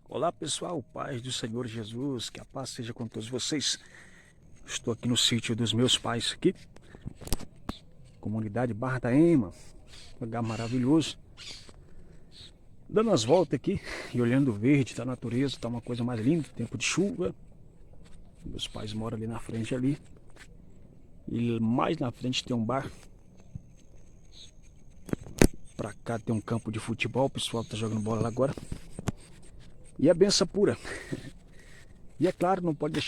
Olá pessoal, paz do Senhor Jesus, que a paz seja com todos vocês. Estou aqui no sítio dos meus pais aqui, comunidade Barra da Ema, lugar maravilhoso. Dando umas voltas aqui e olhando o verde da natureza, está uma coisa mais linda, tempo de chuva. Meus pais moram ali na frente ali. E mais na frente tem um bar. Pra cá tem um campo de futebol, o pessoal está jogando bola lá agora. E é benção pura. E é claro, não pode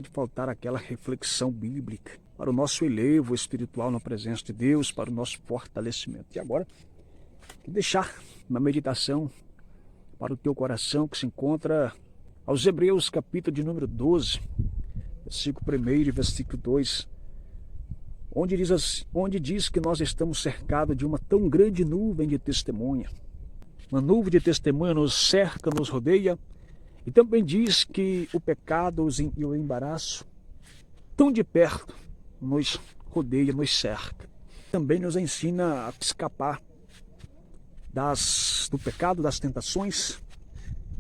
faltar aquela reflexão bíblica para o nosso elevo espiritual na presença de Deus, para o nosso fortalecimento. E agora, deixar uma meditação para o teu coração que se encontra aos Hebreus, capítulo de número 12, versículo 1 e versículo 2, onde diz que nós estamos cercados de uma tão grande nuvem de testemunha. Uma nuvem de testemunha nos cerca, nos rodeia, e também diz que o pecado e o embaraço tão de perto nos rodeia, nos cerca. Também nos ensina a escapar do pecado, das tentações,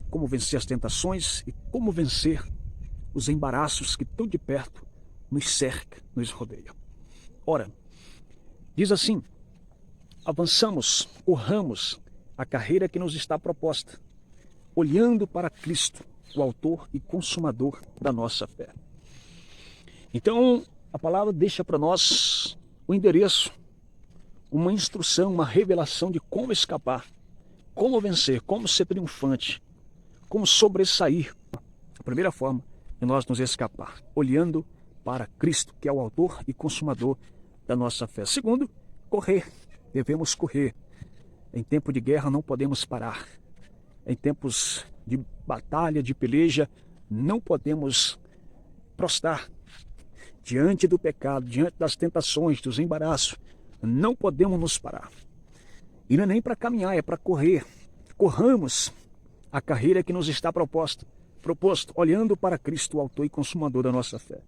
como vencer as tentações e como vencer os embaraços que tão de perto nos cerca, nos rodeia. Ora, diz assim: avançamos, corramos a carreira que nos está proposta, olhando para Cristo, o autor e consumador da nossa fé. Então, a palavra deixa para nós o endereço, uma instrução, uma revelação de como escapar, como vencer, como ser triunfante, como sobressair. A primeira forma é nós nos escapar, olhando para Cristo, que é o autor e consumador da nossa fé. Segundo, correr. Devemos correr. Em tempo de guerra não podemos parar. Em tempos de batalha, de peleja, não podemos prostrar. Diante do pecado, diante das tentações, dos embaraços, não podemos nos parar. E não é nem para caminhar, é para correr. Corramos a carreira que nos está proposto, olhando para Cristo, o autor e consumador da nossa fé.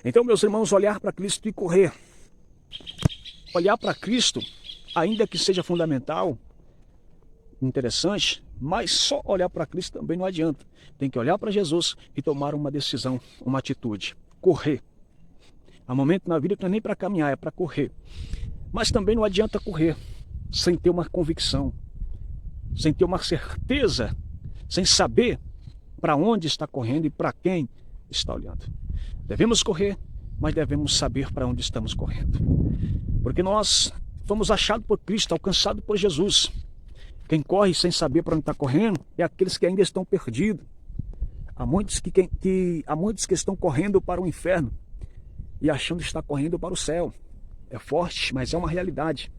Então, meus irmãos, olhar para Cristo e correr. Olhar para Cristo, ainda que seja fundamental, interessante, mas só olhar para Cristo também não adianta. Tem que olhar para Jesus e tomar uma decisão, uma atitude. Correr. Há momento na vida que não é nem para caminhar, é para correr. Mas também não adianta correr sem ter uma convicção, sem ter uma certeza, sem saber para onde está correndo e para quem está olhando. Devemos correr, mas devemos saber para onde estamos correndo. Porque nós fomos achados por Cristo, alcançados por Jesus. Quem corre sem saber para onde está correndo é aqueles que ainda estão perdidos. Há muitos que estão correndo para o inferno e achando que está correndo para o céu. É forte, mas é uma realidade.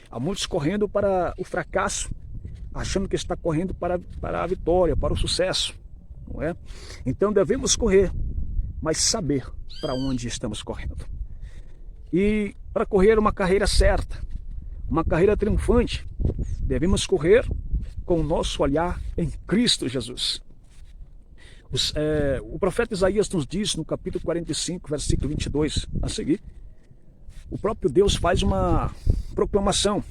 Há muitos correndo para o fracasso, achando que está correndo para a vitória, para o sucesso. Não é? Então devemos correr, mas saber para onde estamos correndo. E para correr uma carreira certa, uma carreira triunfante, devemos correr com o nosso olhar em Cristo Jesus. O profeta Isaías nos diz no capítulo 45, versículo 22, a seguir, o próprio Deus faz uma proclamação: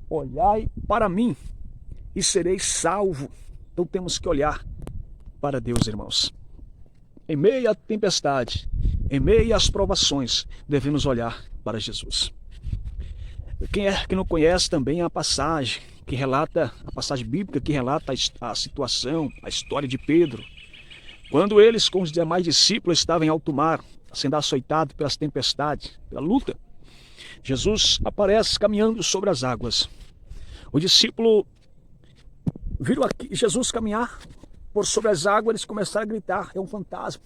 olhai para mim e sereis salvo. Então temos que olhar para Deus, irmãos. Em meio à tempestade, em meio às provações, devemos olhar para Jesus. Quem é que não conhece também a passagem bíblica que relata a situação, a história de Pedro, quando eles com os demais discípulos estavam em alto mar, sendo açoitados pelas tempestades, pela luta, Jesus aparece caminhando sobre as águas. O discípulo viram Jesus caminhar por sobre as águas, eles começaram a gritar: é um fantasma.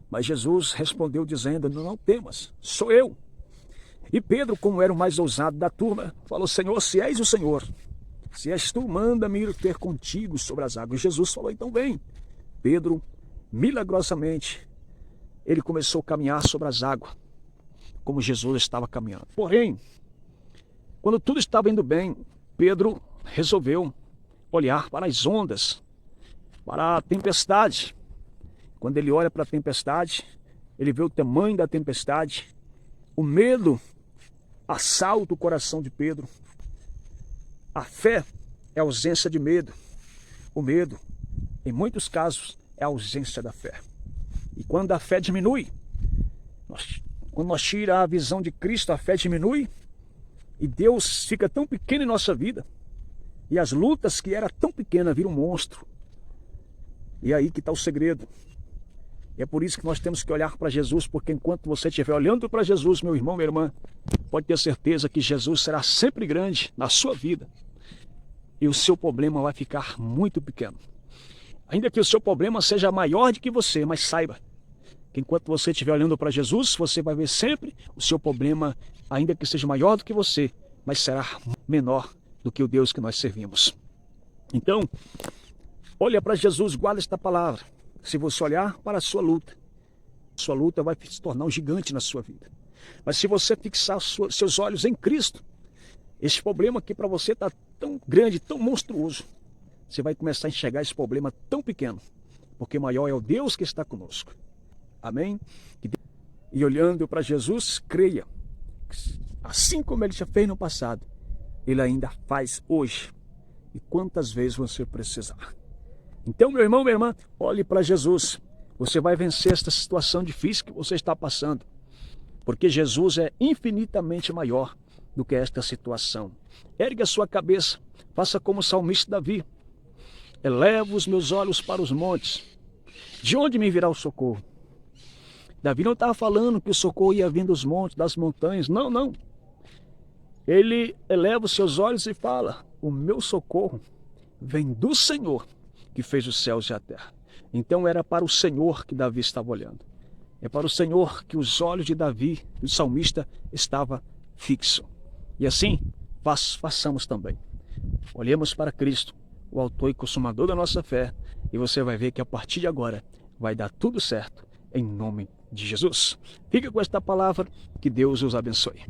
Mas Jesus respondeu dizendo: não temas, sou eu. E Pedro, como era o mais ousado da turma, falou: Senhor, se és o Senhor, se és tu, manda-me ir ter contigo sobre as águas. Jesus falou: então vem. Pedro, milagrosamente, ele começou a caminhar sobre as águas, como Jesus estava caminhando. Porém, quando tudo estava indo bem, Pedro resolveu olhar para as ondas, para a tempestade. Quando ele olha para a tempestade, ele vê o tamanho da tempestade, o medo assalta o coração de Pedro. A fé é a ausência de medo. O medo, em muitos casos, é a ausência da fé. E quando a fé diminui, quando nós tiramos a visão de Cristo, a fé diminui e Deus fica tão pequeno em nossa vida. E as lutas que eram tão pequenas viram um monstro. E é aí que está o segredo. E é por isso que nós temos que olhar para Jesus, porque enquanto você estiver olhando para Jesus, meu irmão, minha irmã, pode ter certeza que Jesus será sempre grande na sua vida. E o seu problema vai ficar muito pequeno. Ainda que o seu problema seja maior do que você, mas saiba que enquanto você estiver olhando para Jesus, você vai ver sempre o seu problema, ainda que seja maior do que você, mas será menor do que o Deus que nós servimos. Então, olha para Jesus, guarda esta palavra. Se você olhar para a sua luta vai se tornar um gigante na sua vida. Mas se você fixar seus olhos em Cristo, esse problema que para você está tão grande, tão monstruoso, você vai começar a enxergar esse problema tão pequeno, porque maior é o Deus que está conosco. Amém? E olhando para Jesus, creia, assim como Ele já fez no passado, Ele ainda faz hoje, e quantas vezes você precisar. Então, meu irmão, minha irmã, olhe para Jesus. Você vai vencer esta situação difícil que você está passando, porque Jesus é infinitamente maior do que esta situação. Ergue a sua cabeça, faça como o salmista Davi. Elevo os meus olhos para os montes. De onde me virá o socorro? Davi não estava falando que o socorro ia vir dos montes, das montanhas. Não, não. Ele eleva os seus olhos e fala: o meu socorro vem do Senhor, que fez os céus e a terra. Então era para o Senhor que Davi estava olhando. É para o Senhor que os olhos de Davi, do salmista, estavam fixos. E assim, façamos também. Olhemos para Cristo, o autor e consumador da nossa fé, e você vai ver que a partir de agora vai dar tudo certo, em nome de Jesus. Fica com esta palavra, que Deus os abençoe.